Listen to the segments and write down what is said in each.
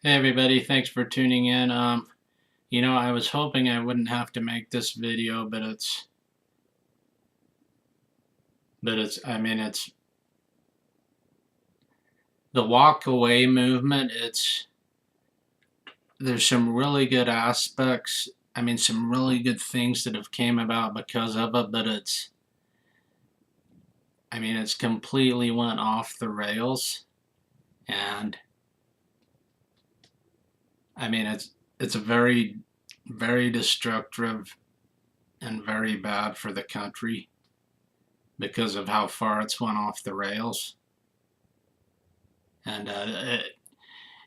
Hey everybody, thanks for tuning in. I was hoping I wouldn't have to make this video, it's the walk away movement. There's some really good aspects. Some really good things that have came about because of it, but it's completely went off the rails, and it's a very, very destructive and very bad for the country because of how far it's went off the rails. And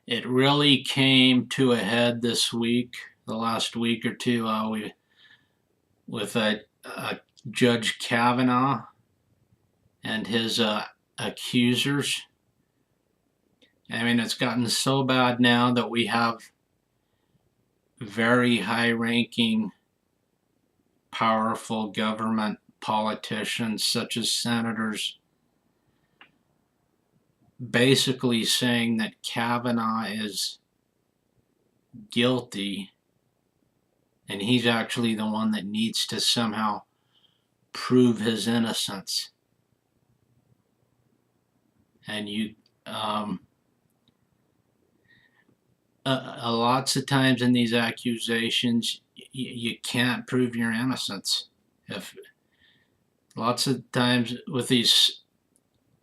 it really came to a head this week, the last week or two, with Judge Kavanaugh and his accusers. It's gotten so bad now that we have very high-ranking, powerful government politicians, such as senators, basically saying that Kavanaugh is guilty and he's actually the one that needs to somehow prove his innocence. And lots of times in these accusations, you can't prove your innocence. Lots of times with these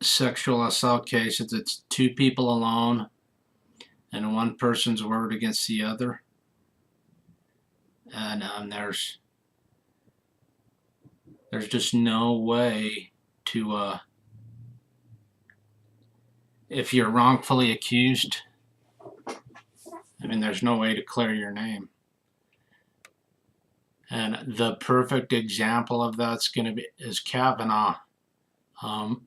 sexual assault cases, it's two people alone and one person's word against the other. And there's just no way to, if you're wrongfully accused, there's no way to clear your name. And the perfect example of that's is Kavanaugh. And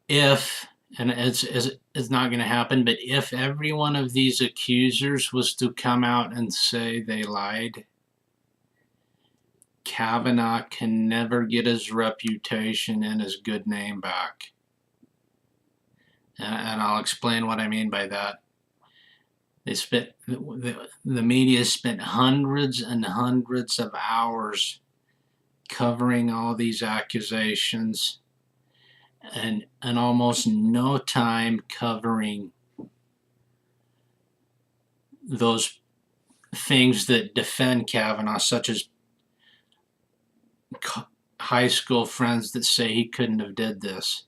it's not going to happen, but if every one of these accusers was to come out and say they lied, Kavanaugh can never get his reputation and his good name back. And I'll explain what I mean by that. The media spent hundreds and hundreds of hours covering all these accusations and almost no time covering those things that defend Kavanaugh, such as high school friends that say he couldn't have did this.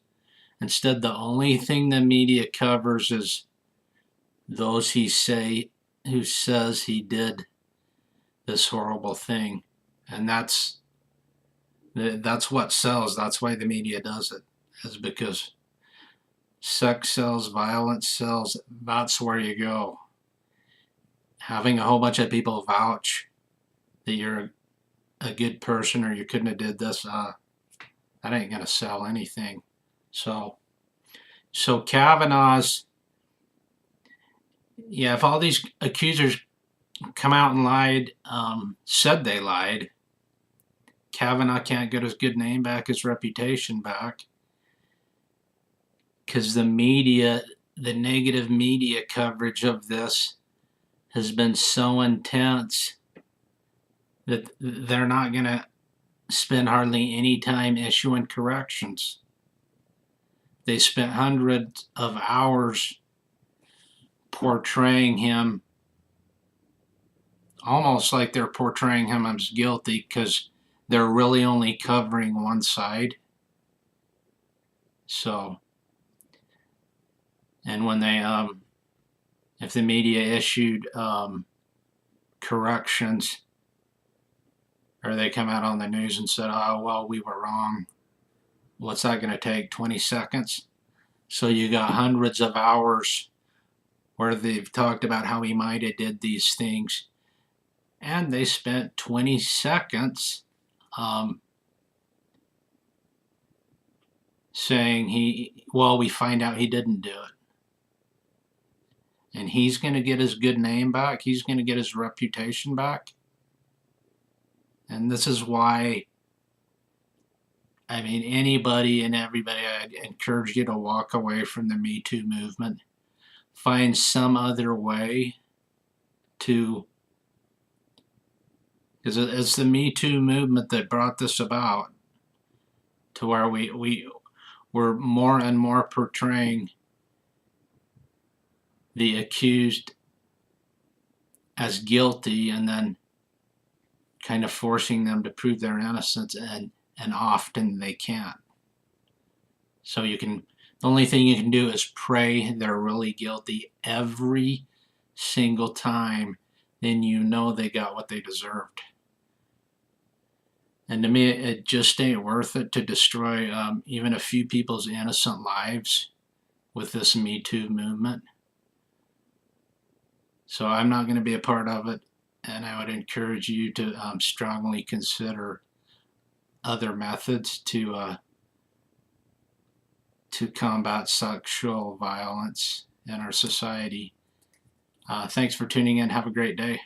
Instead, the only thing the media covers is those who says he did this horrible thing. And that's what sells. That's why the media does it, is because sex sells, violence sells. That's where you go. Having a whole bunch of people vouch that you're a good person or you couldn't have did this, that ain't gonna sell anything. So Kavanaugh's, if all these accusers come out and lied, said they lied, Kavanaugh can't get his good name back, his reputation back, because the negative media coverage of this has been so intense that they're not going to spend hardly any time issuing corrections. They spent hundreds of hours portraying him almost like they're portraying him as guilty, because they're really only covering one side. So, and when they, if the media issued corrections, or they come out on the news and said, oh, well, we were wrong, what's that going to take, 20 seconds? So you got hundreds of hours where they've talked about how he might have did these things, and they spent 20 seconds saying we find out he didn't do it. And he's going to get his good name back. He's going to get his reputation back. And this is why, anybody and everybody, I'd encourage you to walk away from the Me Too movement. find some other way to, because it's the Me Too movement that brought this about, to where we're more and more portraying the accused as guilty, and then kind of forcing them to prove their innocence, and often they can't. So the only thing you can do is pray they're really guilty every single time, then you know they got what they deserved. And to me, it just ain't worth it to destroy even a few people's innocent lives with this Me Too movement. So I'm not going to be a part of it, and I would encourage you to strongly consider other methods to combat sexual violence in our society. Thanks for tuning in. Have a great day.